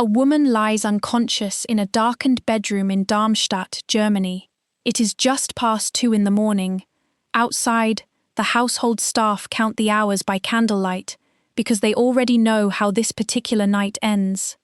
A woman lies unconscious in a darkened bedroom in Darmstadt, Germany. It is just past 2 in the morning. Outside, the household staff count the hours by candlelight because they already know how this particular night ends.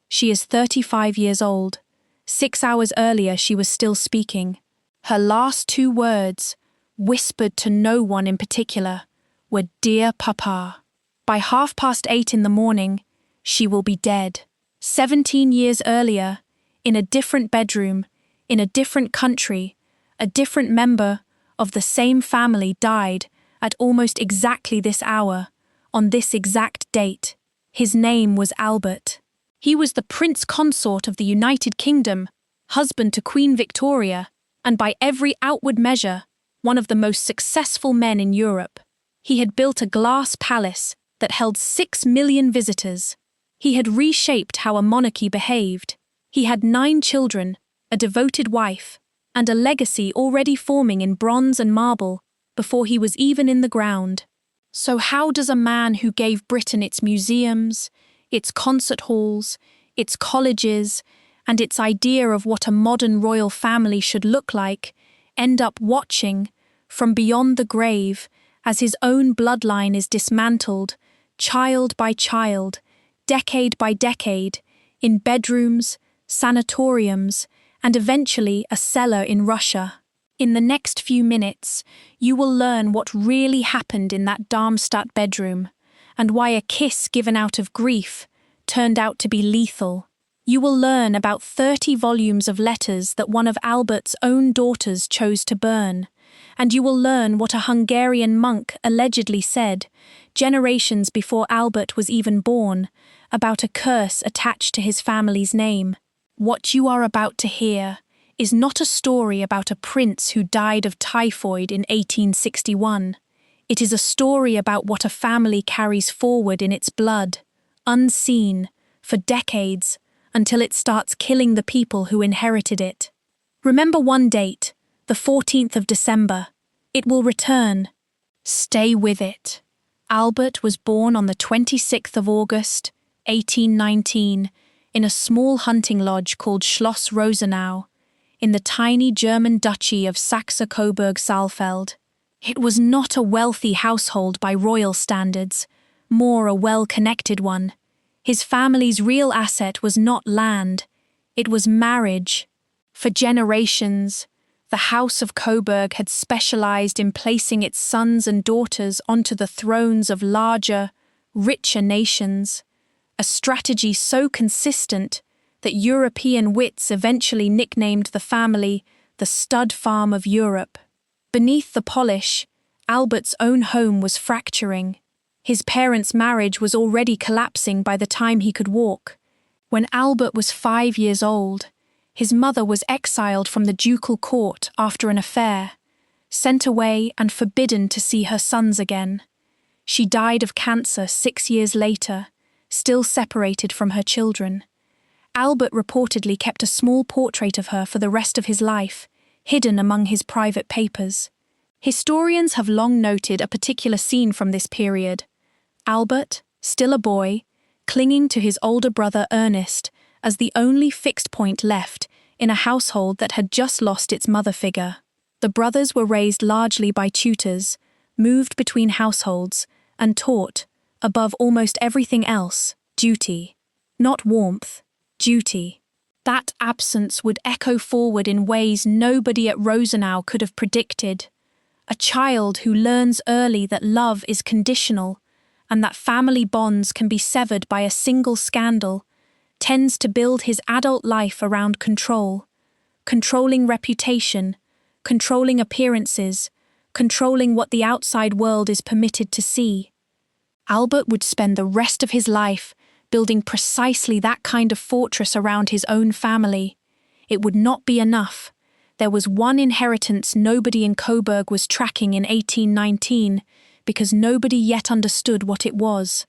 She is 35 years old. 6 hours earlier she was still speaking. Her last 2 words, whispered to no one in particular, were "Dear Papa." By 8:30 in the morning, she will be dead. 17 years earlier, in a different bedroom, in a different country, a different member of the same family died at almost exactly this hour, on this exact date. His name was Albert. He was the Prince Consort of the United Kingdom, husband to Queen Victoria, and by every outward measure, one of the most successful men in Europe. He had built a glass palace that held 6 million visitors. He had reshaped how a monarchy behaved. He had 9 children, a devoted wife, and a legacy already forming in bronze and marble before he was even in the ground. So how does a man who gave Britain its museums, its concert halls, its colleges, and its idea of what a modern royal family should look like, end up watching, from beyond the grave, as his own bloodline is dismantled, child by child, decade by decade, in bedrooms, sanatoriums, and eventually a cellar in Russia? In the next few minutes, you will learn what really happened in that Darmstadt bedroom, and why a kiss given out of grief turned out to be lethal. You will learn about 30 volumes of letters that one of Albert's own daughters chose to burn, and you will learn what a Hungarian monk allegedly said, generations before Albert was even born, about a curse attached to his family's name. What you are about to hear is not a story about a prince who died of typhoid in 1861. It is a story about what a family carries forward in its blood, unseen, for decades, until it starts killing the people who inherited it. Remember one date, the 14th of December. It will return. Stay with it. Albert was born on the 26th of August, 1819, in a small hunting lodge called Schloss Rosenau, in the tiny German duchy of Saxe-Coburg-Saalfeld. It was not a wealthy household by royal standards, more a well-connected one. His family's real asset was not land, it was marriage. For generations, the House of Coburg had specialized in placing its sons and daughters onto the thrones of larger, richer nations, a strategy so consistent that European wits eventually nicknamed the family the stud farm of Europe. Beneath the polish, Albert's own home was fracturing. His parents' marriage was already collapsing by the time he could walk. When Albert was 5 years old, his mother was exiled from the ducal court after an affair, sent away and forbidden to see her sons again. She died of cancer 6 years later, still separated from her children. Albert reportedly kept a small portrait of her for the rest of his life, hidden among his private papers. Historians have long noted a particular scene from this period. Albert, still a boy, clinging to his older brother Ernest as the only fixed point left in a household that had just lost its mother figure. The brothers were raised largely by tutors, moved between households, and taught, above almost everything else, duty. Not warmth, duty. That absence would echo forward in ways nobody at Rosenau could have predicted. A child who learns early that love is conditional and that family bonds can be severed by a single scandal tends to build his adult life around control, controlling reputation, controlling appearances, controlling what the outside world is permitted to see. Albert would spend the rest of his life building precisely that kind of fortress around his own family. It would not be enough. There was one inheritance nobody in Coburg was tracking in 1819 because nobody yet understood what it was.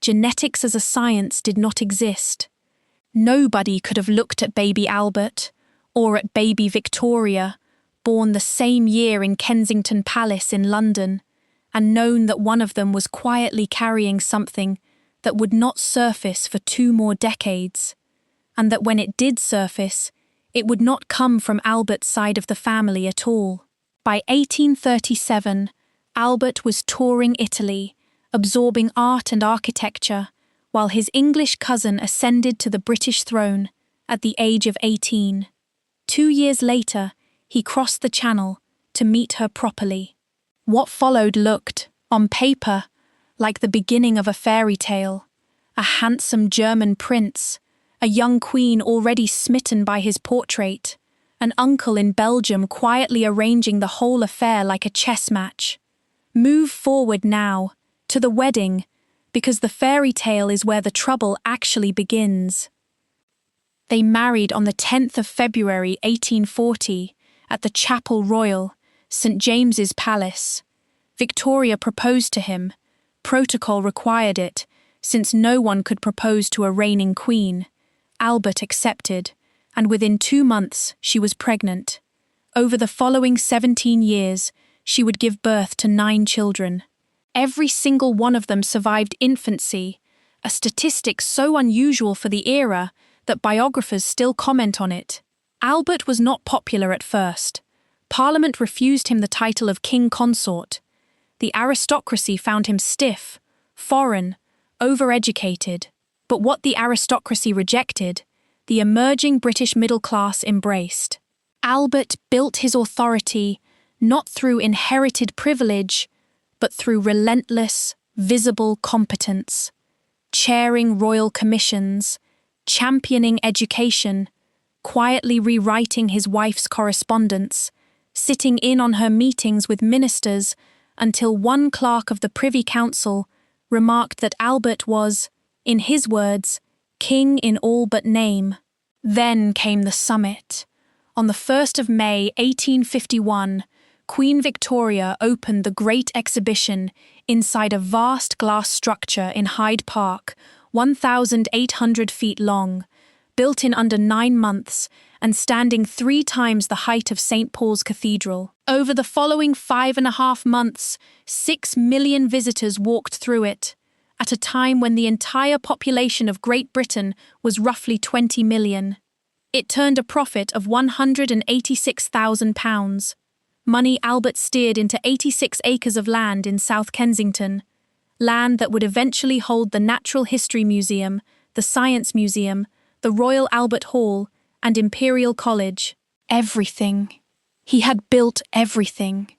Genetics as a science did not exist. Nobody could have looked at baby Albert, or at baby Victoria, born the same year in Kensington Palace in London, and known that one of them was quietly carrying something that would not surface for 2 more decades, and that when it did surface, it would not come from Albert's side of the family at all. By 1837, Albert was touring Italy, absorbing art and architecture, while his English cousin ascended to the British throne at the age of 18. 2 years later, he crossed the Channel to meet her properly. What followed looked, on paper, like the beginning of a fairy tale. A handsome German prince, a young queen already smitten by his portrait, an uncle in Belgium quietly arranging the whole affair like a chess match. Move forward now, to the wedding, because the fairy tale is where the trouble actually begins. They married on the 10th of February 1840 at the Chapel Royal, St. James's Palace. Victoria proposed to him. Protocol required it, since no one could propose to a reigning queen. Albert accepted, and within 2 months she was pregnant. Over the following 17 years, she would give birth to 9 children. Every single one of them survived infancy, a statistic so unusual for the era that biographers still comment on it. Albert was not popular at first. Parliament refused him the title of king consort. The aristocracy found him stiff, foreign, overeducated. But what the aristocracy rejected, the emerging British middle class embraced. Albert built his authority not through inherited privilege, but through relentless, visible competence, chairing royal commissions, championing education, quietly rewriting his wife's correspondence, sitting in on her meetings with ministers until one clerk of the Privy Council remarked that Albert was, in his words, king in all but name. Then came the summit. On the 1st of May 1851, Queen Victoria opened the Great Exhibition inside a vast glass structure in Hyde Park, 1,800 feet long, built in under 9 months and standing 3 times the height of St. Paul's Cathedral. Over the following 5.5 months, 6 million visitors walked through it, at a time when the entire population of Great Britain was roughly 20 million. It turned a profit of £186,000, money Albert steered into 86 acres of land in South Kensington, land that would eventually hold the Natural History Museum, the Science Museum, the Royal Albert Hall, and Imperial College. Everything. He had built everything.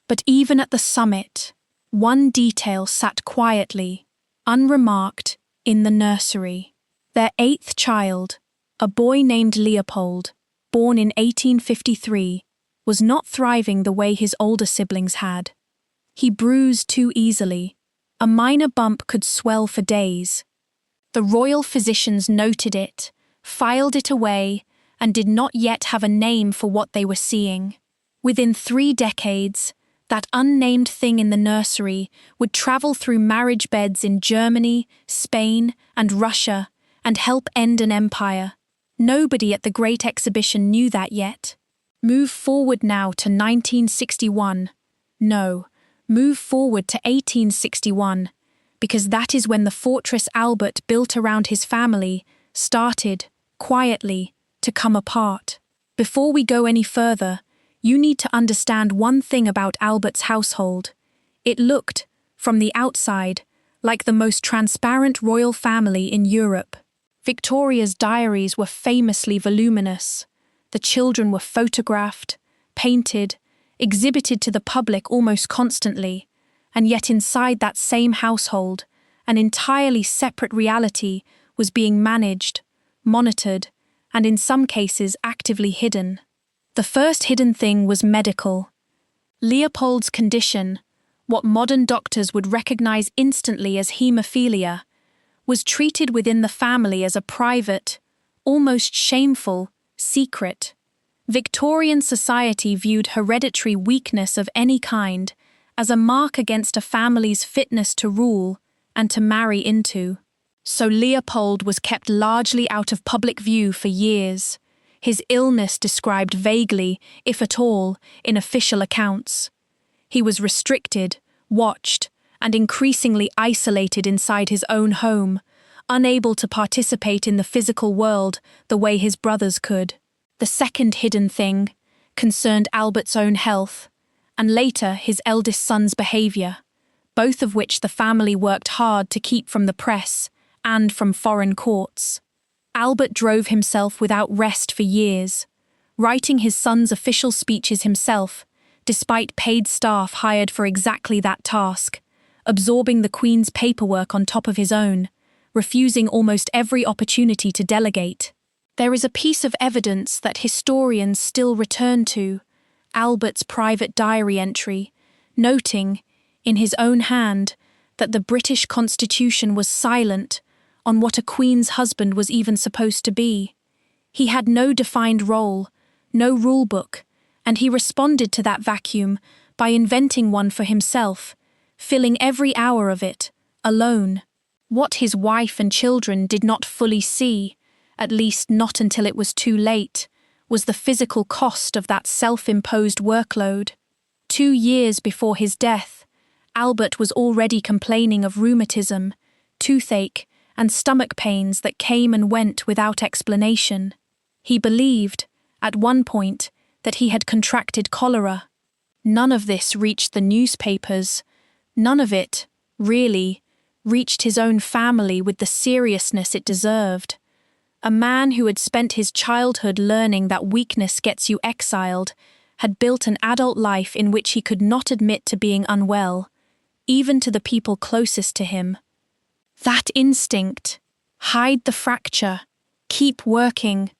But even at the summit, one detail sat quietly, unremarked, in the nursery. Their 8th child, a boy named Leopold, born in 1853, was not thriving the way his older siblings had. He bruised too easily. A minor bump could swell for days. The royal physicians noted it, filed it away, and did not yet have a name for what they were seeing. Within 3 decades, that unnamed thing in the nursery would travel through marriage beds in Germany, Spain, and Russia and help end an empire. Nobody at the Great Exhibition knew that yet. Move forward now to 1961. No, move forward to 1861, because that is when the fortress Albert built around his family started, quietly, to come apart. Before we go any further, you need to understand one thing about Albert's household. It looked, from the outside, like the most transparent royal family in Europe. Victoria's diaries were famously voluminous. The children were photographed, painted, exhibited to the public almost constantly, and yet inside that same household, an entirely separate reality was being managed, monitored, and in some cases actively hidden. The first hidden thing was medical. Leopold's condition, what modern doctors would recognize instantly as haemophilia, was treated within the family as a private, almost shameful, secret. Victorian society viewed hereditary weakness of any kind as a mark against a family's fitness to rule and to marry into. So Leopold was kept largely out of public view for years, his illness described vaguely, if at all, in official accounts. He was restricted, watched, and increasingly isolated inside his own home, unable to participate in the physical world the way his brothers could. The second hidden thing concerned Albert's own health, and later his eldest son's behaviour, both of which the family worked hard to keep from the press and from foreign courts. Albert drove himself without rest for years, writing his son's official speeches himself, despite paid staff hired for exactly that task, absorbing the Queen's paperwork on top of his own, refusing almost every opportunity to delegate. There is a piece of evidence that historians still return to, Albert's private diary entry, noting, in his own hand, that the British Constitution was silent on what a Queen's husband was even supposed to be. He had no defined role, no rule book, and he responded to that vacuum by inventing one for himself, filling every hour of it, alone. What his wife and children did not fully see, at least not until it was too late, was the physical cost of that self-imposed workload. 2 years before his death, Albert was already complaining of rheumatism, toothache, and stomach pains that came and went without explanation. He believed, at one point, that he had contracted cholera. None of this reached the newspapers. None of it, really, reached his own family with the seriousness it deserved. A man who had spent his childhood learning that weakness gets you exiled had built an adult life in which he could not admit to being unwell, even to the people closest to him. That instinct, hide the fracture, keep working,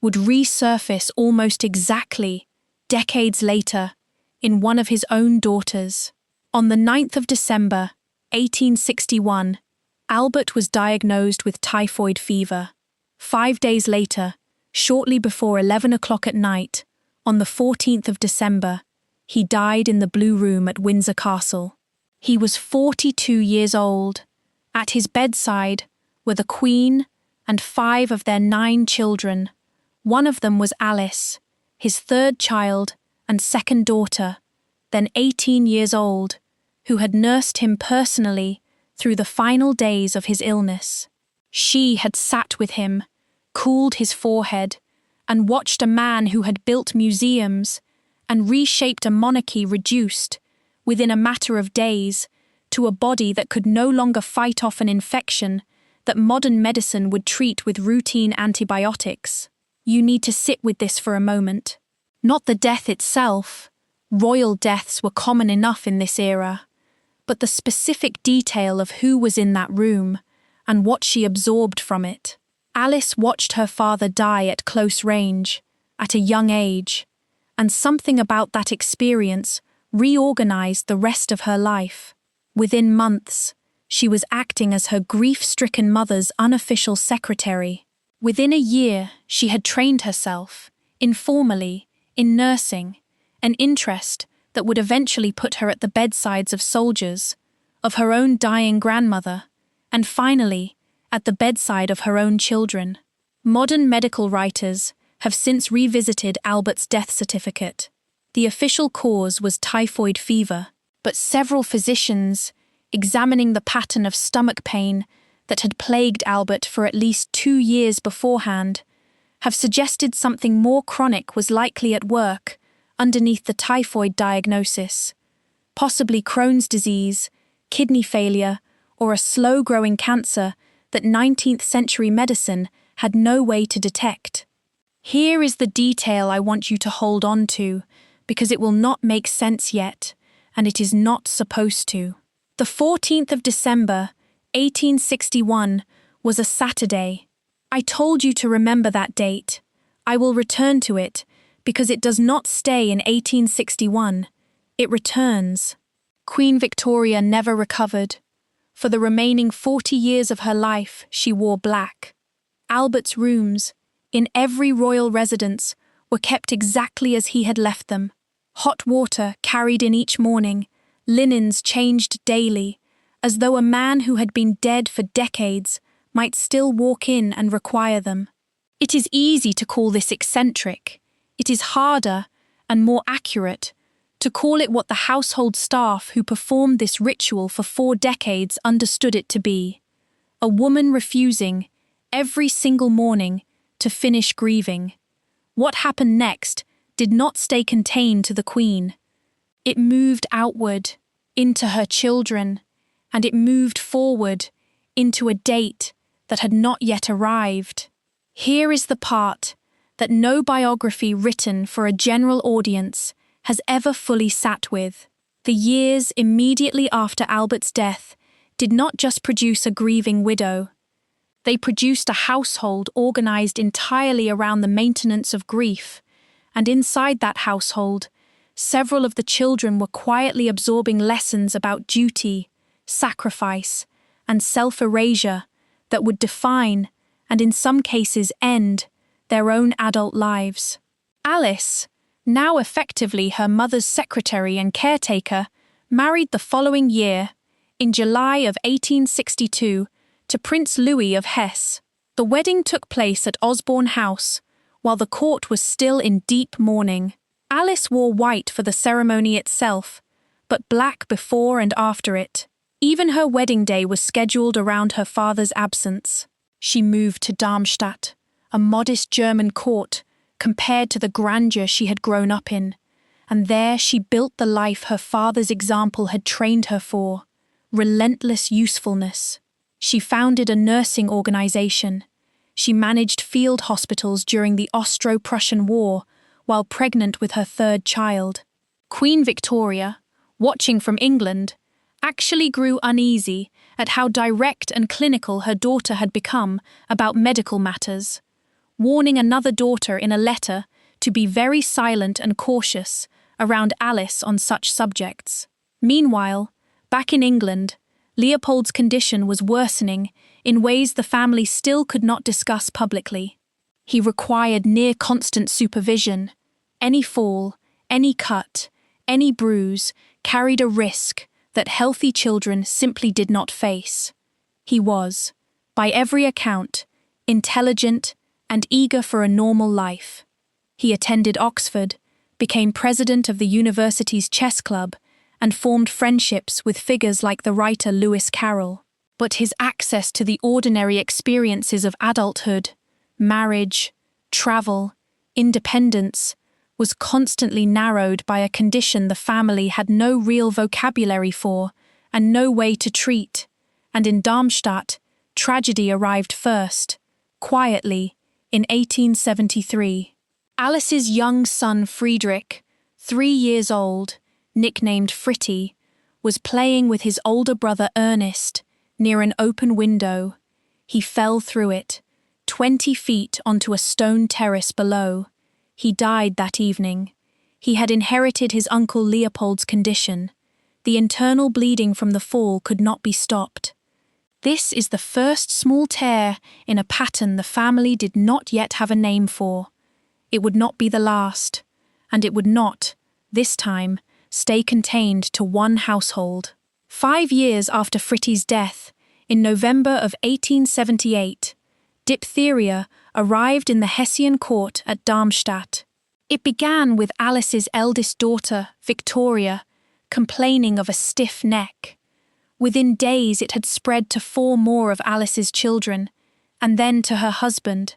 would resurface almost exactly, decades later, in one of his own daughters. On the 9th of December, 1861, Albert was diagnosed with typhoid fever. 5 days later, shortly before 11 o'clock at night, on the 14th of December, he died in the Blue Room at Windsor Castle. He was 42 years old. At his bedside were the Queen and 5 of their 9 children. One of them was Alice, his 3rd child and 2nd daughter, then 18 years old, who had nursed him personally through the final days of his illness. She had sat with him, cooled his forehead, and watched a man who had built museums and reshaped a monarchy reduced, within a matter of days, to a body that could no longer fight off an infection that modern medicine would treat with routine antibiotics. You need to sit with this for a moment. Not the death itself. Royal deaths were common enough in this era, but the specific detail of who was in that room and what she absorbed from it. Alice watched her father die at close range, at a young age, and something about that experience reorganized the rest of her life. Within months, she was acting as her grief-stricken mother's unofficial secretary. Within a year, she had trained herself, informally, in nursing, an interest that would eventually put her at the bedsides of soldiers, of her own dying grandmother, and finally, at the bedside of her own children. Modern medical writers have since revisited Albert's death certificate. The official cause was typhoid fever, but several physicians, examining the pattern of stomach pain that had plagued Albert for at least 2 years beforehand, have suggested something more chronic was likely at work underneath the typhoid diagnosis, possibly Crohn's disease, kidney failure, or a slow-growing cancer that 19th century medicine had no way to detect. Here is the detail I want you to hold on to, because it will not make sense yet, and it is not supposed to. The 14th of December, 1861, was a Saturday. I told you to remember that date. I will return to it, because it does not stay in 1861. It returns. Queen Victoria never recovered. For the remaining 40 years of her life, she wore black. Albert's rooms, in every royal residence, were kept exactly as he had left them. Hot water carried in each morning, linens changed daily, as though a man who had been dead for decades might still walk in and require them. It is easy to call this eccentric. It is harder and more accurate To call it what the household staff who performed this ritual for 4 decades understood it to be: a woman refusing, every single morning, to finish grieving. What happened next did not stay contained to the Queen. It moved outward, into her children, and it moved forward, into a date that had not yet arrived. Here is the part that no biography written for a general audience has ever fully sat with. The years immediately after Albert's death did not just produce a grieving widow. They produced a household organized entirely around the maintenance of grief, and inside that household, several of the children were quietly absorbing lessons about duty, sacrifice, and self-erasure that would define, and in some cases end, their own adult lives. Alice, now effectively her mother's secretary and caretaker, married the following year, in July of 1862, to Prince Louis of Hesse. The wedding took place at Osborne House, while the court was still in deep mourning. Alice wore white for the ceremony itself, but black before and after it. Even her wedding day was scheduled around her father's absence. She moved to Darmstadt, a modest German court compared to the grandeur she had grown up in, and there she built the life her father's example had trained her for: relentless usefulness. She founded a nursing organization. She managed field hospitals during the Austro-Prussian War while pregnant with her 3rd child. Queen Victoria, watching from England, actually grew uneasy at how direct and clinical her daughter had become about medical matters, warning another daughter in a letter to be very silent and cautious around Alice on such subjects. Meanwhile, back in England, Leopold's condition was worsening in ways the family still could not discuss publicly. He required near-constant supervision. Any fall, any cut, any bruise carried a risk that healthy children simply did not face. He was, by every account, intelligent and eager for a normal life. He attended Oxford, became president of the university's chess club, and formed friendships with figures like the writer Lewis Carroll. But his access to the ordinary experiences of adulthood, marriage, travel, independence, was constantly narrowed by a condition the family had no real vocabulary for and no way to treat. And in Darmstadt, tragedy arrived first, quietly, in 1873. Alice's young son Friedrich, 3 years old, nicknamed Fritty, was playing with his older brother Ernest near an open window. He fell through it, 20 feet onto a stone terrace below. He died that evening. He had inherited his uncle Leopold's condition. The internal bleeding from the fall could not be stopped. This is the first small tear in a pattern the family did not yet have a name for. It would not be the last, and it would not, this time, stay contained to one household. 5 years after Fritty's death, in November of 1878, diphtheria arrived in the Hessian court at Darmstadt. It began with Alice's eldest daughter, Victoria, complaining of a stiff neck. Within days it had spread to 4 more of Alice's children, and then to her husband.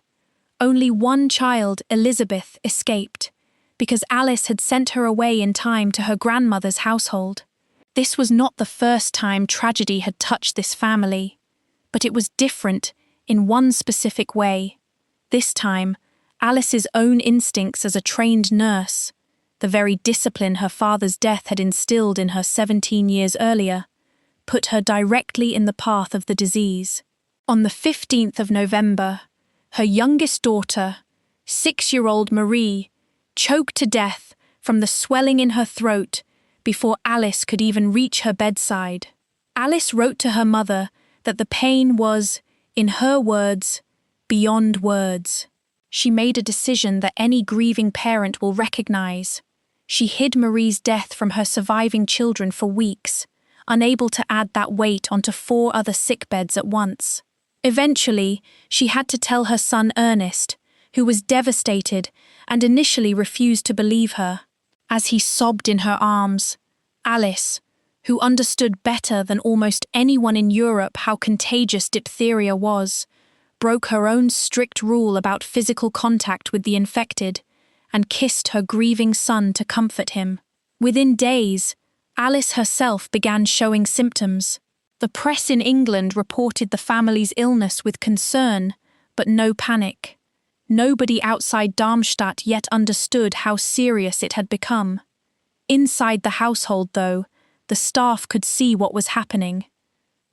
Only one child, Elizabeth, escaped, because Alice had sent her away in time to her grandmother's household. This was not the first time tragedy had touched this family, but it was different in one specific way. This time, Alice's own instincts as a trained nurse, the very discipline her father's death had instilled in her 17 years earlier, put her directly in the path of the disease. On the 15th of November, her youngest daughter, 6-year-old Marie, choked to death from the swelling in her throat before Alice could even reach her bedside. Alice wrote to her mother that the pain was, in her words, beyond words. She made a decision that any grieving parent will recognize. She hid Marie's death from her surviving children for weeks, unable to add that weight onto 4 other sickbeds at once. Eventually, she had to tell her son Ernest, who was devastated and initially refused to believe her. as he sobbed in her arms. Alice, who understood better than almost anyone in Europe how contagious diphtheria was, broke her own strict rule about physical contact with the infected and kissed her grieving son to comfort him. Within days, Alice herself began showing symptoms. The press in England reported the family's illness with concern, but no panic. Nobody outside Darmstadt yet understood how serious it had become. Inside the household, though, the staff could see what was happening.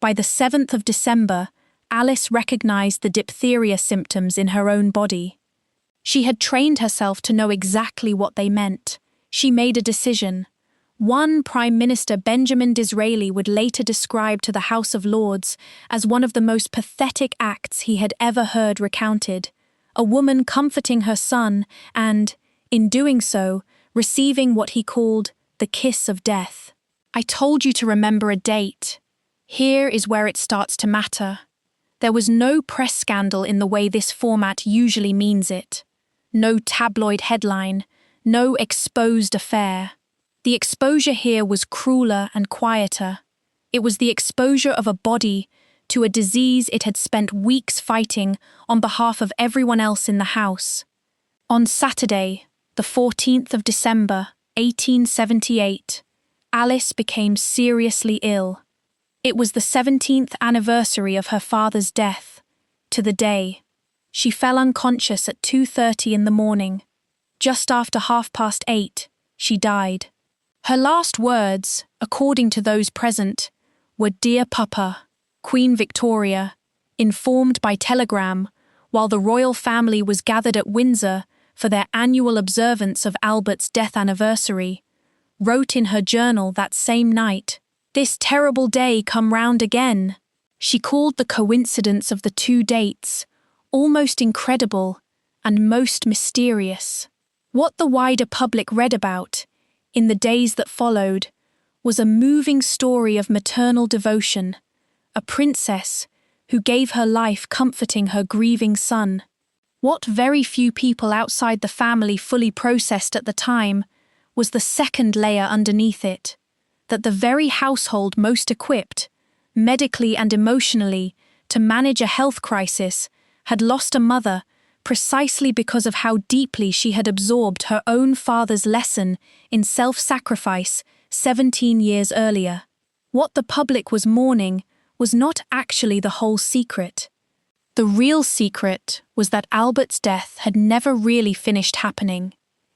By the 7th of December, Alice recognized the diphtheria symptoms in her own body. She had trained herself to know exactly what they meant. She made a decision. One Prime Minister, Benjamin Disraeli, would later describe to the House of Lords as one of the most pathetic acts he had ever heard recounted. A woman comforting her son and, in doing so, receiving what he called the kiss of death. I told you to remember a date. Here is where it starts to matter. There was no press scandal in the way this format usually means it. No tabloid headline, no exposed affair. The exposure here was crueler and quieter. It was the exposure of a body to a disease it had spent weeks fighting on behalf of everyone else in the house. On Saturday, the 14th of December, 1878, Alice became seriously ill. It was the 17th anniversary of her father's death. To the day, she fell unconscious at 2:30 in the morning. Just after 8:30, she died. Her last words, according to those present, were "Dear Papa," Queen Victoria, informed by telegram, while the royal family was gathered at Windsor for their annual observance of Albert's death anniversary, wrote in her journal that same night, "This terrible day come round again." She called the coincidence of the two dates almost incredible and most mysterious. What the wider public read about, in the days that followed, was a moving story of maternal devotion, a princess who gave her life comforting her grieving son. What very few people outside the family fully processed at the time was the second layer underneath it, that the very household most equipped, medically and emotionally, to manage a health crisis had lost a mother precisely because of how deeply she had absorbed her own father's lesson in self-sacrifice 17 years earlier. What the public was mourning was not actually the whole secret. The real secret was that Albert's death had never really finished happening.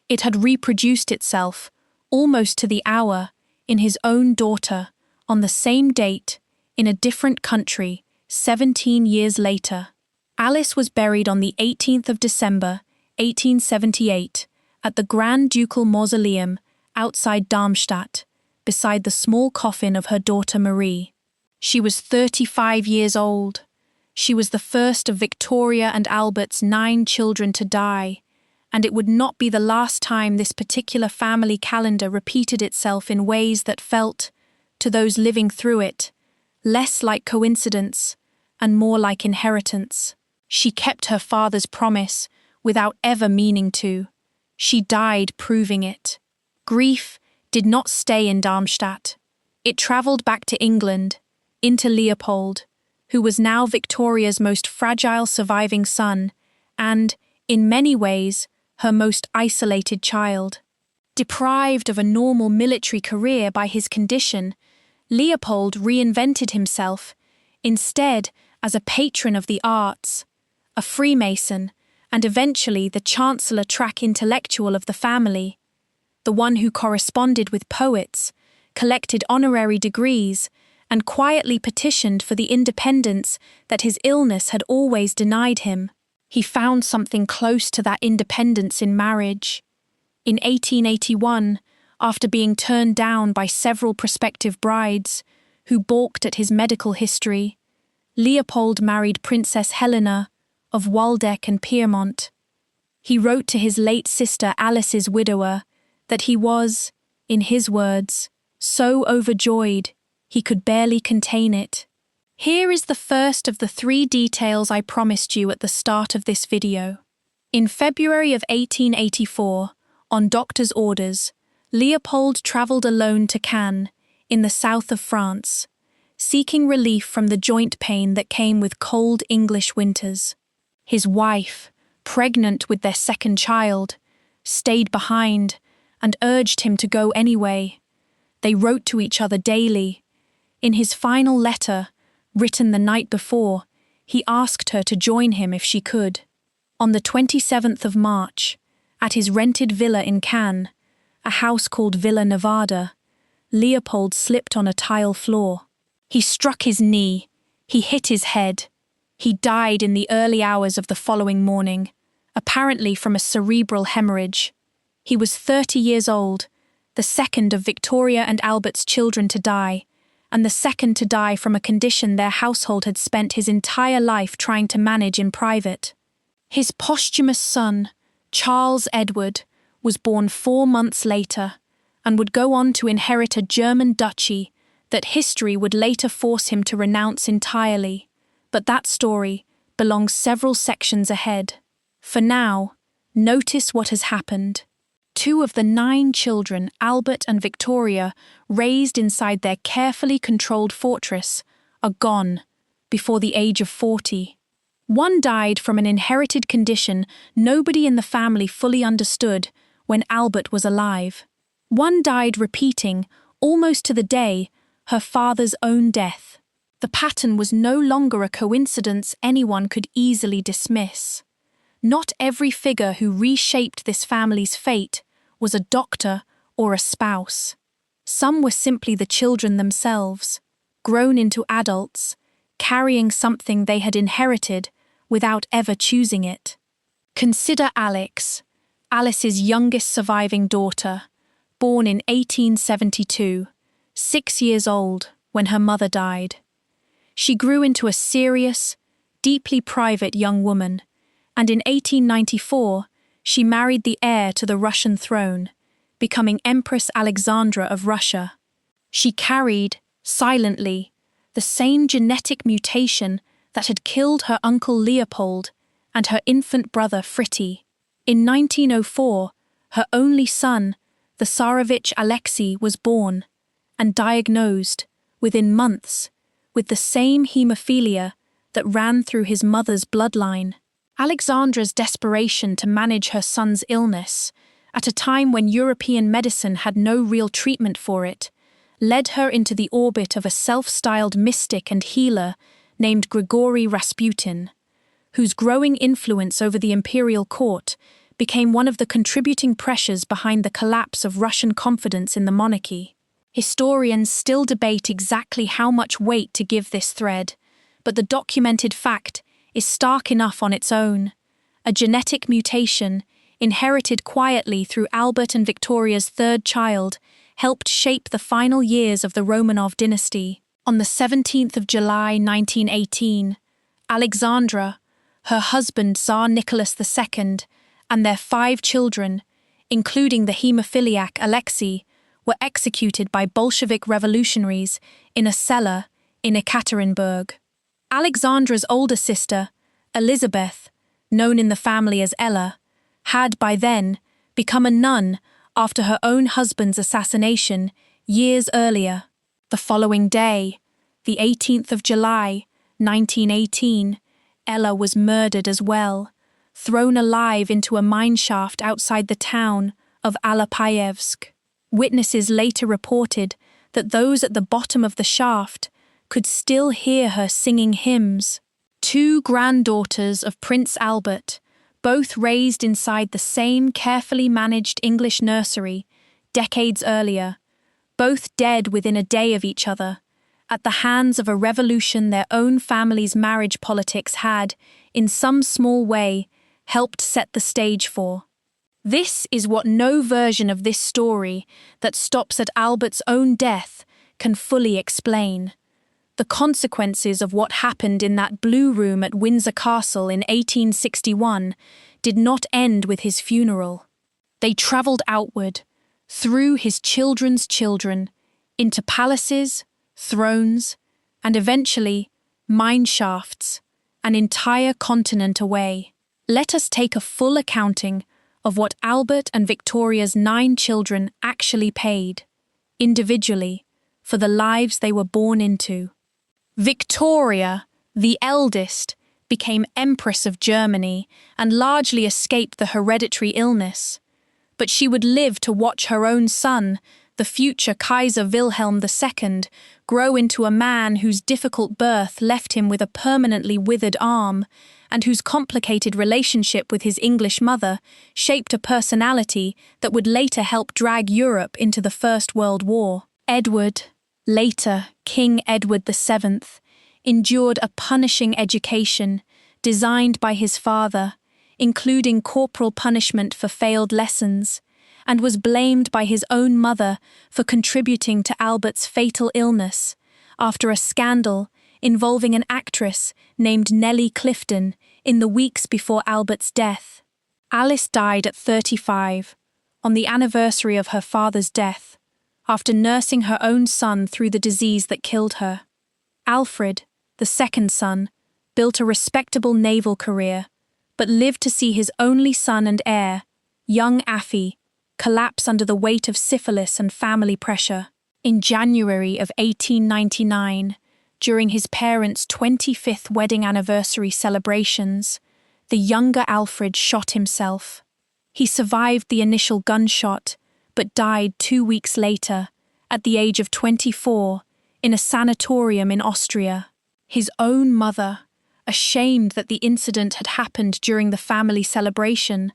It had reproduced itself, almost to the hour, in his own daughter, on the same date, in a different country, 17 years later. Alice was buried on the 18th of December, 1878, at the Grand Ducal Mausoleum outside Darmstadt, beside the small coffin of her daughter Marie. She was 35 years old. She was the first of Victoria and Albert's 9 children to die, and it would not be the last time this particular family calendar repeated itself in ways that felt, to those living through it, less like coincidence and more like inheritance. She kept her father's promise without ever meaning to. She died proving it. Grief did not stay in Darmstadt. It travelled back to England, into Leopold, who was now Victoria's most fragile surviving son and, in many ways, her most isolated child. Deprived of a normal military career by his condition, Leopold reinvented himself, instead as a patron of the arts, a Freemason, and eventually the Chancellor-track intellectual of the family, the one who corresponded with poets, collected honorary degrees, and quietly petitioned for the independence that his illness had always denied him. He found something close to that independence in marriage. In 1881, after being turned down by several prospective brides who balked at his medical history, Leopold married Princess Helena of Waldeck and Piedmont. He wrote to his late sister Alice's widower that he was, in his words, so overjoyed he could barely contain it. Here is the first of the 3 details I promised you at the start of this video. In February of 1884, on doctor's orders, Leopold travelled alone to Cannes, in the south of France, seeking relief from the joint pain that came with cold English winters. His wife, pregnant with their second child, stayed behind and urged him to go anyway. They wrote to each other daily. In his final letter, written the night before, he asked her to join him if she could. On the 27th of March, at his rented villa in Cannes, a house called Villa Nevada, Leopold slipped on a tile floor. He struck his knee, he hit his head. He died in the early hours of the following morning, apparently from a cerebral hemorrhage. He was 30 years old, the second of Victoria and Albert's children to die, and the second to die from a condition their household had spent his entire life trying to manage in private. His posthumous son, Charles Edward, was born 4 months later and would go on to inherit a German duchy that history would later force him to renounce entirely. But that story belongs several sections ahead. For now, notice what has happened. 2 of the 9 children Albert and Victoria raised inside their carefully controlled fortress are gone before the age of 40. One died from an inherited condition nobody in the family fully understood when Albert was alive. One died repeating, almost to the day, her father's own death. The pattern was no longer a coincidence anyone could easily dismiss. Not every figure who reshaped this family's fate was a doctor or a spouse. Some were simply the children themselves, grown into adults, carrying something they had inherited without ever choosing it. Consider Alex, Alice's youngest surviving daughter, born in 1872, 6 years old when her mother died. She grew into a serious, deeply private young woman, and in 1894 she married the heir to the Russian throne, becoming Empress Alexandra of Russia. She carried, silently, the same genetic mutation that had killed her uncle Leopold and her infant brother Fritty. In 1904, her only son, the Tsarevich Alexei, was born and diagnosed, within months, with the same haemophilia that ran through his mother's bloodline. Alexandra's desperation to manage her son's illness, at a time when European medicine had no real treatment for it, led her into the orbit of a self-styled mystic and healer named Grigory Rasputin, whose growing influence over the imperial court became one of the contributing pressures behind the collapse of Russian confidence in the monarchy. Historians still debate exactly how much weight to give this thread, but the documented fact is stark enough on its own. A genetic mutation, inherited quietly through Albert and Victoria's third child, helped shape the final years of the Romanov dynasty. On the 17th of July 1918, Alexandra, her husband Tsar Nicholas II, and their 5 children, including the haemophiliac Alexei, were executed by Bolshevik revolutionaries in a cellar in Ekaterinburg. Alexandra's older sister, Elizabeth, known in the family as Ella, had by then become a nun after her own husband's assassination years earlier. The following day, the 18th of July, 1918, Ella was murdered as well, thrown alive into a mineshaft outside the town of Alapayevsk. Witnesses later reported that those at the bottom of the shaft could still hear her singing hymns. 2 granddaughters of Prince Albert, both raised inside the same carefully managed English nursery decades earlier, both dead within a day of each other, at the hands of a revolution their own family's marriage politics had, in some small way, helped set the stage for. This is what no version of this story that stops at Albert's own death can fully explain. The consequences of what happened in that blue room at Windsor Castle in 1861 did not end with his funeral. They travelled outward, through his children's children, into palaces, thrones, and eventually, mine shafts, an entire continent away. Let us take a full accounting of what Albert and Victoria's 9 children actually paid, individually, for the lives they were born into. Victoria, the eldest, became Empress of Germany and largely escaped the hereditary illness. But she would live to watch her own son, the future Kaiser Wilhelm II, grow into a man whose difficult birth left him with a permanently withered arm, and whose complicated relationship with his English mother shaped a personality that would later help drag Europe into the First World War. Edward, later King Edward VII, endured a punishing education designed by his father, including corporal punishment for failed lessons, and was blamed by his own mother for contributing to Albert's fatal illness after a scandal involving an actress named Nellie Clifton in the weeks before Albert's death. Alice died at 35, on the anniversary of her father's death, after nursing her own son through the disease that killed her. Alfred, the second son, built a respectable naval career, but lived to see his only son and heir, young Affie, collapse under the weight of syphilis and family pressure. In January of 1899, during his parents' 25th wedding anniversary celebrations, the younger Alfred shot himself. He survived the initial gunshot, but died 2 weeks later, at the age of 24, in a sanatorium in Austria. His own mother, ashamed that the incident had happened during the family celebration,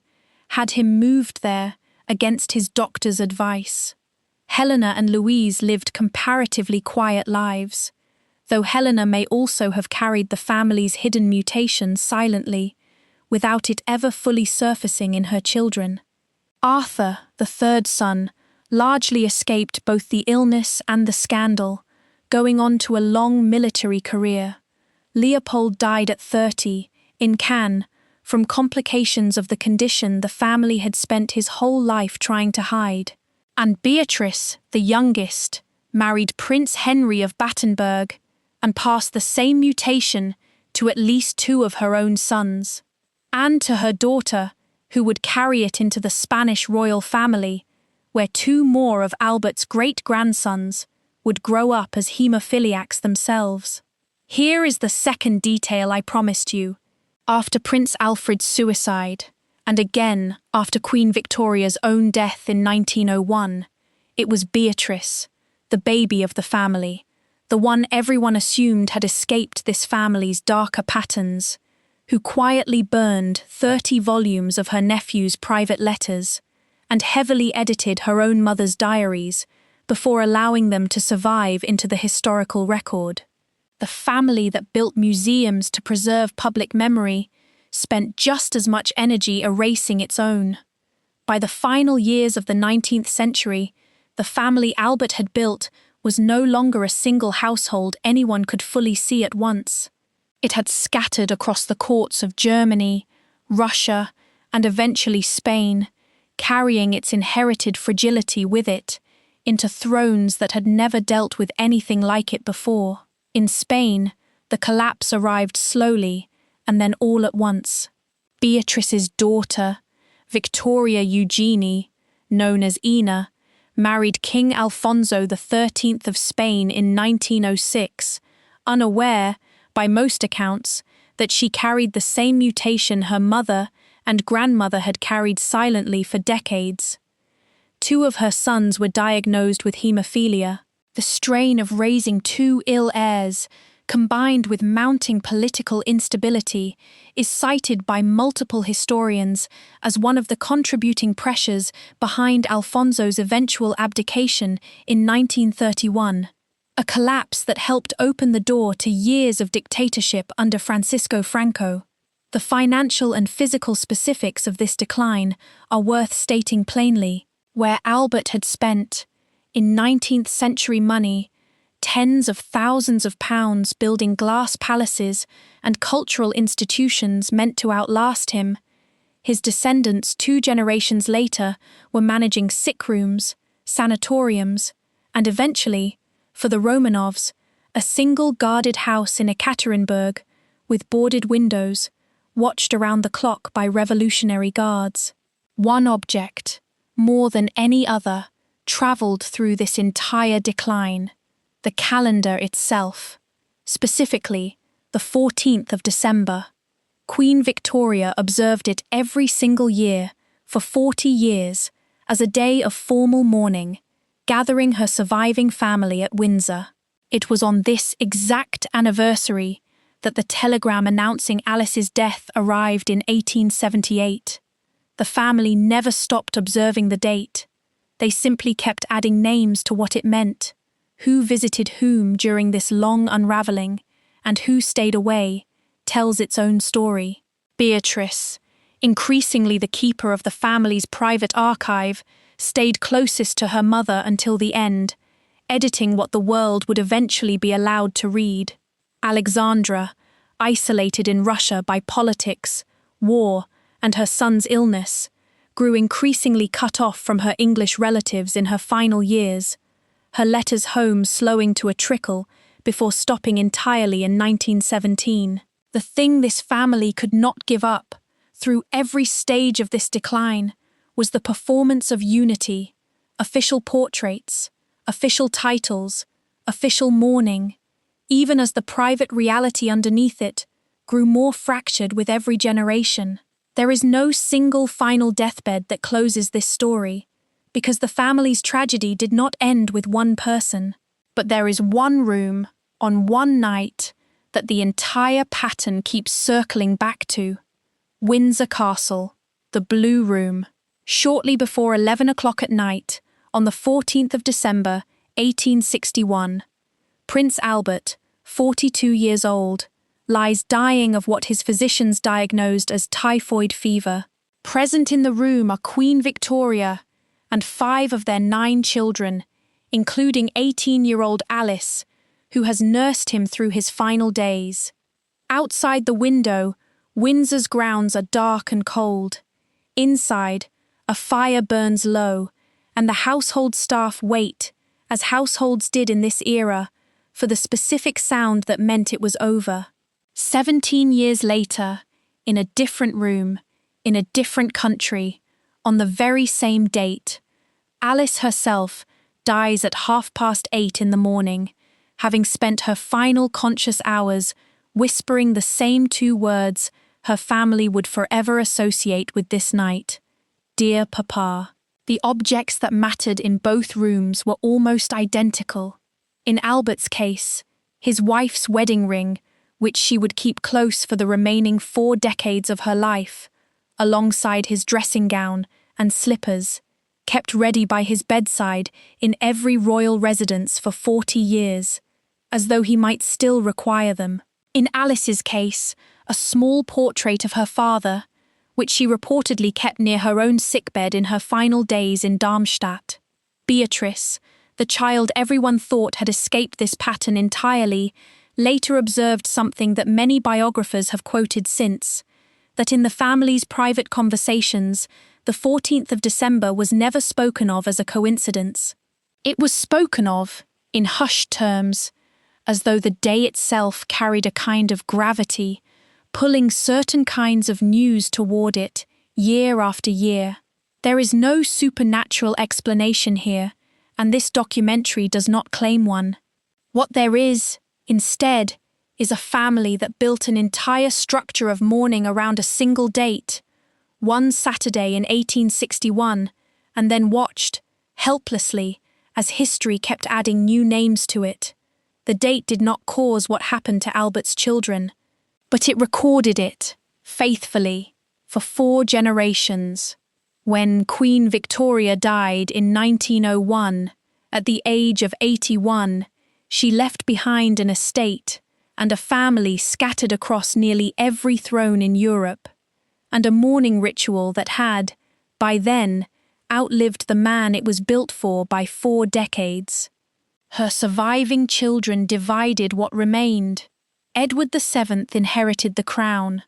had him moved there against his doctor's advice. Helena and Louise lived comparatively quiet lives, though Helena may also have carried the family's hidden mutation silently, without it ever fully surfacing in her children. Arthur, the third son, largely escaped both the illness and the scandal, going on to a long military career. Leopold died at 30, in Cannes, from complications of the condition the family had spent his whole life trying to hide. And Beatrice, the youngest, married Prince Henry of Battenberg and passed the same mutation to at least 2 of her own sons, and to her daughter, who would carry it into the Spanish royal family, where 2 more of Albert's great-grandsons would grow up as haemophiliacs themselves. Here is the second detail I promised you. After Prince Alfred's suicide, and again after Queen Victoria's own death in 1901, it was Beatrice, the baby of the family, the one everyone assumed had escaped this family's darker patterns, who quietly burned 30 volumes of her nephew's private letters and heavily edited her own mother's diaries before allowing them to survive into the historical record. The family that built museums to preserve public memory spent just as much energy erasing its own. By the final years of the 19th century, the family Albert had built was no longer a single household anyone could fully see at once. It had scattered across the courts of Germany, Russia, and eventually Spain, carrying its inherited fragility with it into thrones that had never dealt with anything like it before. In Spain, the collapse arrived slowly and then all at once. Beatrice's daughter, Victoria Eugenie, known as Ina, married King Alfonso XIII of Spain in 1906, unaware, by most accounts, that she carried the same mutation her mother and grandmother had carried silently for decades. 2 of her sons were diagnosed with haemophilia. The strain of raising 2 ill heirs, combined with mounting political instability, is cited by multiple historians as one of the contributing pressures behind Alfonso's eventual abdication in 1931, a collapse that helped open the door to years of dictatorship under Francisco Franco. The financial and physical specifics of this decline are worth stating plainly. Where Albert had spent, in 19th century money, tens of thousands of pounds building glass palaces and cultural institutions meant to outlast him, his descendants 2 generations later were managing sick rooms, sanatoriums, and eventually, for the Romanovs, a single guarded house in Ekaterinburg with boarded windows, watched around the clock by revolutionary guards. One object, more than any other, travelled through this entire decline: the calendar itself. Specifically, the 14th of December. Queen Victoria observed it every single year, for 40 years, as a day of formal mourning, gathering her surviving family at Windsor. It was on this exact anniversary that the telegram announcing Alice's death arrived in 1878. The family never stopped observing the date. They simply kept adding names to what it meant: who visited whom during this long unravelling, and who stayed away, tells its own story. Beatrice, increasingly the keeper of the family's private archive, stayed closest to her mother until the end, editing what the world would eventually be allowed to read. Alexandra, isolated in Russia by politics, war, and her son's illness, grew increasingly cut off from her English relatives in her final years, her letters home slowing to a trickle before stopping entirely in 1917. The thing this family could not give up, through every stage of this decline, was the performance of unity, official portraits, official titles, official mourning, even as the private reality underneath it grew more fractured with every generation. There is no single final deathbed that closes this story, because the family's tragedy did not end with one person. But there is one room, on one night, that the entire pattern keeps circling back to: Windsor Castle, the Blue Room. Shortly before 11 o'clock at night, on the 14th of December, 1861, Prince Albert, 42 years old, lies dying of what his physicians diagnosed as typhoid fever. Present in the room are Queen Victoria and 5 of their 9 children, including 18-year-old Alice, who has nursed him through his final days. Outside the window, Windsor's grounds are dark and cold. Inside, a fire burns low, and the household staff wait, as households did in this era, for the specific sound that meant it was over. 17 years later, in a different room, in a different country, on the very same date, Alice herself dies at 8:30 in the morning, having spent her final conscious hours whispering the same 2 words her family would forever associate with this night: "Dear Papa." The objects that mattered in both rooms were almost identical. In Albert's case, his wife's wedding ring, which she would keep close for the remaining 4 decades of her life, alongside his dressing gown and slippers, kept ready by his bedside in every royal residence for 40 years, as though he might still require them. In Alice's case, a small portrait of her father, which she reportedly kept near her own sickbed in her final days in Darmstadt. Beatrice, the child everyone thought had escaped this pattern entirely, later observed something that many biographers have quoted since: that in the family's private conversations, the 14th of December was never spoken of as a coincidence. It was spoken of, in hushed terms, as though the day itself carried a kind of gravity, pulling certain kinds of news toward it, year after year. There is no supernatural explanation here, and this documentary does not claim one. What there is, instead, is a family that built an entire structure of mourning around a single date, one Saturday in 1861, and then watched, helplessly, as history kept adding new names to it. The date did not cause what happened to Albert's children, but it recorded it, faithfully, for 4 generations. When Queen Victoria died in 1901, at the age of 81, she left behind an estate and a family scattered across nearly every throne in Europe, and a mourning ritual that had, by then, outlived the man it was built for by 4 decades. Her surviving children divided what remained. Edward VII inherited the crown.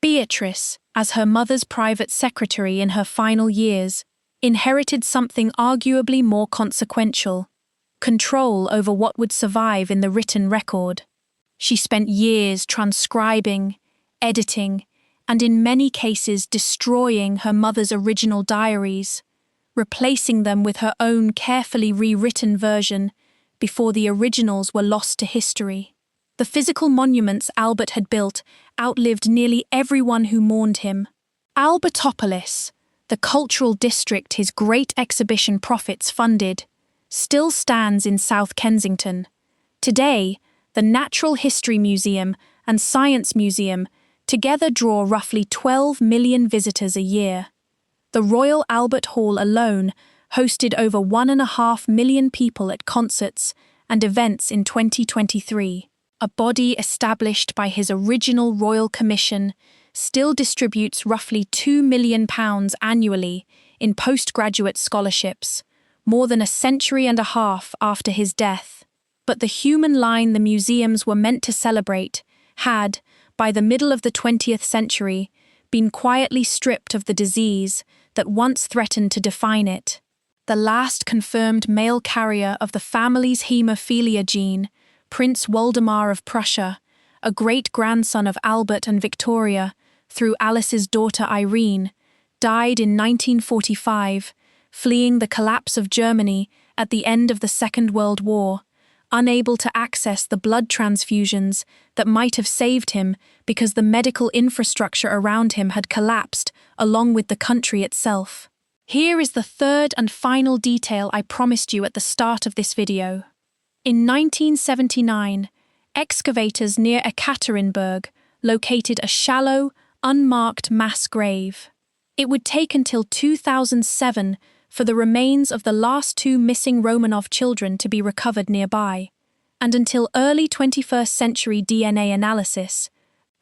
Beatrice, as her mother's private secretary in her final years, inherited something arguably more consequential: control over what would survive in the written record. She spent years transcribing, editing, and in many cases destroying her mother's original diaries, replacing them with her own carefully rewritten version before the originals were lost to history. The physical monuments Albert had built outlived nearly everyone who mourned him. Albertopolis, the cultural district his great exhibition profits funded, still stands in South Kensington. Today, the Natural History Museum and Science Museum together draw roughly 12 million visitors a year. The Royal Albert Hall alone hosted over 1.5 million people at concerts and events in 2023. A body established by his original Royal Commission still distributes roughly £2 million annually in postgraduate scholarships, more than a century and a half after his death. But the human line the museums were meant to celebrate had, by the middle of the 20th century, been quietly stripped of the disease that once threatened to define it. The last confirmed male carrier of the family's haemophilia gene, Prince Waldemar of Prussia, a great-grandson of Albert and Victoria, through Alice's daughter Irene, died in 1945, fleeing the collapse of Germany at the end of the Second World War, unable to access the blood transfusions that might have saved him because the medical infrastructure around him had collapsed along with the country itself. Here is the third and final detail I promised you at the start of this video. In 1979, excavators near Ekaterinburg located a shallow, unmarked mass grave. It would take until 2007 for the remains of the last 2 missing Romanov children to be recovered nearby, and until early 21st century DNA analysis,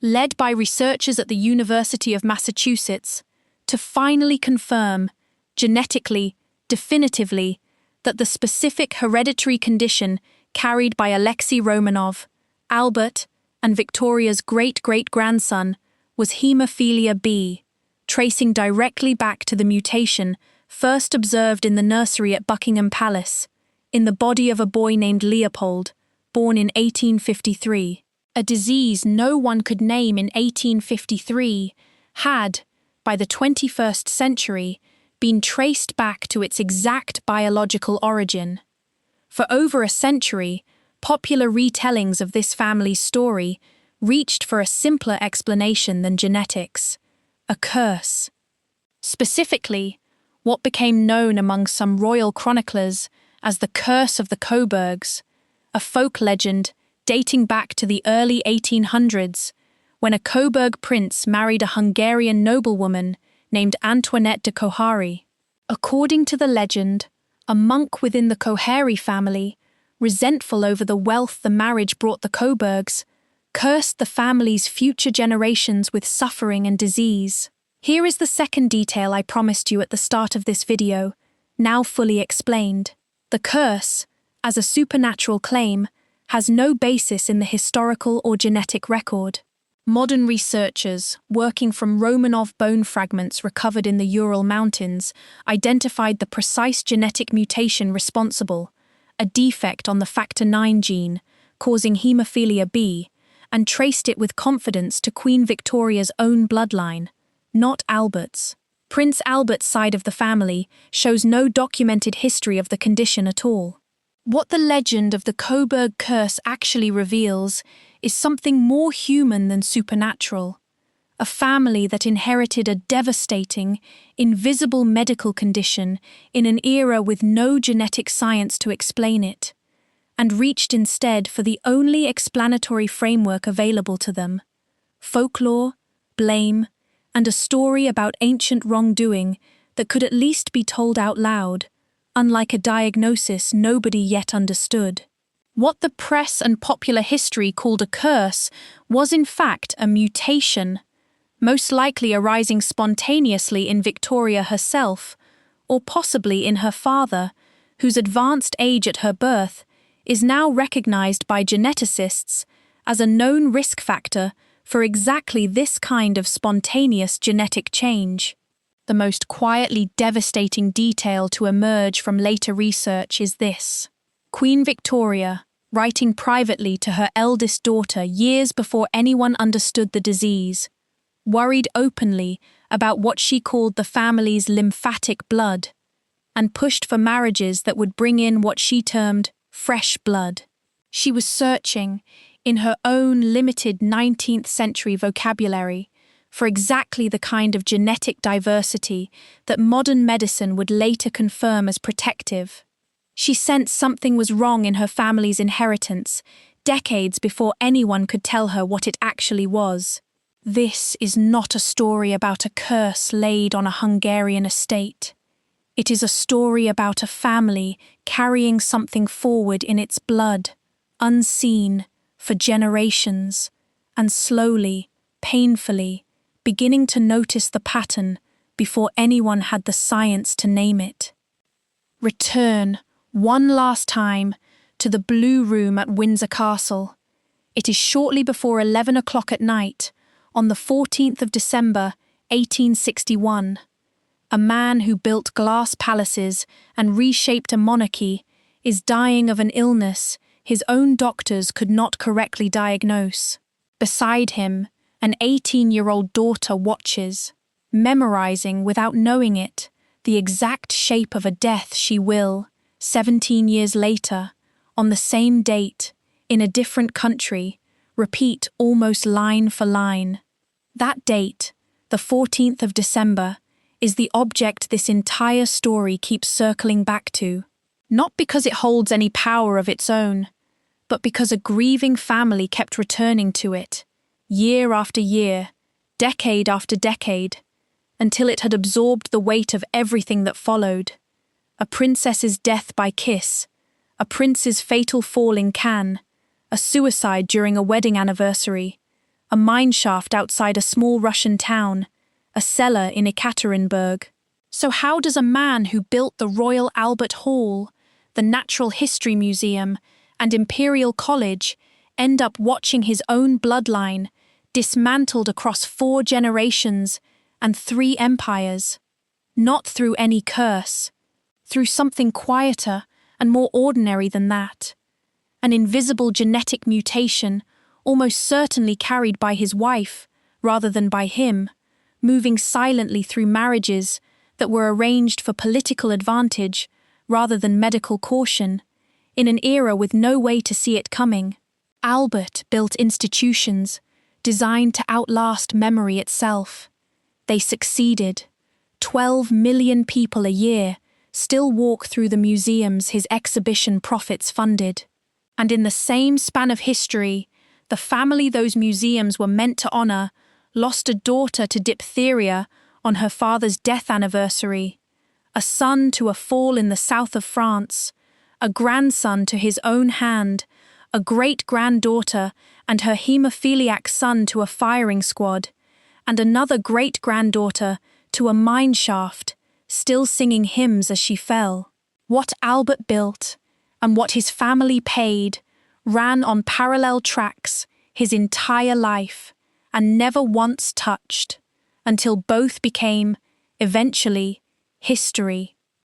led by researchers at the University of Massachusetts, to finally confirm, genetically, definitively, that the specific hereditary condition carried by Alexei Romanov, Albert, and Victoria's great-great-grandson was haemophilia B, tracing directly back to the mutation first observed in the nursery at Buckingham Palace, in the body of a boy named Leopold, born in 1853. A disease no one could name in 1853 had, by the 21st century, been traced back to its exact biological origin. For over a century, popular retellings of this family's story reached for a simpler explanation than genetics: a curse. Specifically, what became known among some royal chroniclers as the Curse of the Coburgs, a folk legend dating back to the early 1800s, when a Coburg prince married a Hungarian noblewoman named Antoinette de Kohari. According to the legend, a monk within the Kohari family, resentful over the wealth the marriage brought the Coburgs, cursed the family's future generations with suffering and disease. Here is the second detail I promised you at the start of this video, now fully explained. The curse, as a supernatural claim, has no basis in the historical or genetic record. Modern researchers, working from Romanov bone fragments recovered in the Ural Mountains, identified the precise genetic mutation responsible, a defect on the factor IX gene, causing haemophilia B, and traced it with confidence to Queen Victoria's own bloodline, not Albert's. Prince Albert's side of the family shows no documented history of the condition at all. What the legend of the Coburg curse actually reveals is something more human than supernatural. A family that inherited a devastating, invisible medical condition in an era with no genetic science to explain it, and reached instead for the only explanatory framework available to them: folklore, blame, and a story about ancient wrongdoing that could at least be told out loud, unlike a diagnosis nobody yet understood. What the press and popular history called a curse was in fact a mutation, most likely arising spontaneously in Victoria herself, or possibly in her father, whose advanced age at her birth is now recognized by geneticists as a known risk factor for exactly this kind of spontaneous genetic change. The most quietly devastating detail to emerge from later research is this: Queen Victoria, writing privately to her eldest daughter years before anyone understood the disease, worried openly about what she called the family's lymphatic blood, and pushed for marriages that would bring in what she termed fresh blood. She was searching, in her own limited 19th century vocabulary, for exactly the kind of genetic diversity that modern medicine would later confirm as protective. She sensed something was wrong in her family's inheritance, decades before anyone could tell her what it actually was. This is not a story about a curse laid on a Hungarian estate. It is a story about a family carrying something forward in its blood, unseen, for generations, and slowly, painfully, beginning to notice the pattern before anyone had the science to name it. Return, one last time, to the Blue Room at Windsor Castle. It is shortly before 11 o'clock at night, on the 14th of December, 1861. A man who built glass palaces and reshaped a monarchy is dying of an illness his own doctors could not correctly diagnose. Beside him, an 18-year-old daughter watches, memorizing without knowing it the exact shape of a death she will, 17 years later, on the same date, in a different country, repeat almost line for line. That date, the 14th of December, is the object this entire story keeps circling back to, not because it holds any power of its own, but because a grieving family kept returning to it, year after year, decade after decade, until it had absorbed the weight of everything that followed. A princess's death by kiss, a prince's fatal fall in Cannes, a suicide during a wedding anniversary, a mineshaft outside a small Russian town, a cellar in Ekaterinburg. So how does a man who built the Royal Albert Hall, the Natural History Museum, and Imperial College end up watching his own bloodline dismantled across 4 generations and 3 empires? Not through any curse, through something quieter and more ordinary than that. An invisible genetic mutation, almost certainly carried by his wife, rather than by him, moving silently through marriages that were arranged for political advantage rather than medical caution, in an era with no way to see it coming. Albert built institutions designed to outlast memory itself. They succeeded. 12 million people a year still walk through the museums his exhibition profits funded. And in the same span of history, the family those museums were meant to honor lost a daughter to diphtheria on her father's death anniversary, a son to a fall in the south of France, a grandson to his own hand, a great-granddaughter and her haemophiliac son to a firing squad, and another great-granddaughter to a mine shaft, still singing hymns as she fell. What Albert built, and what his family paid, ran on parallel tracks his entire life, and never once touched, until both became, eventually, history.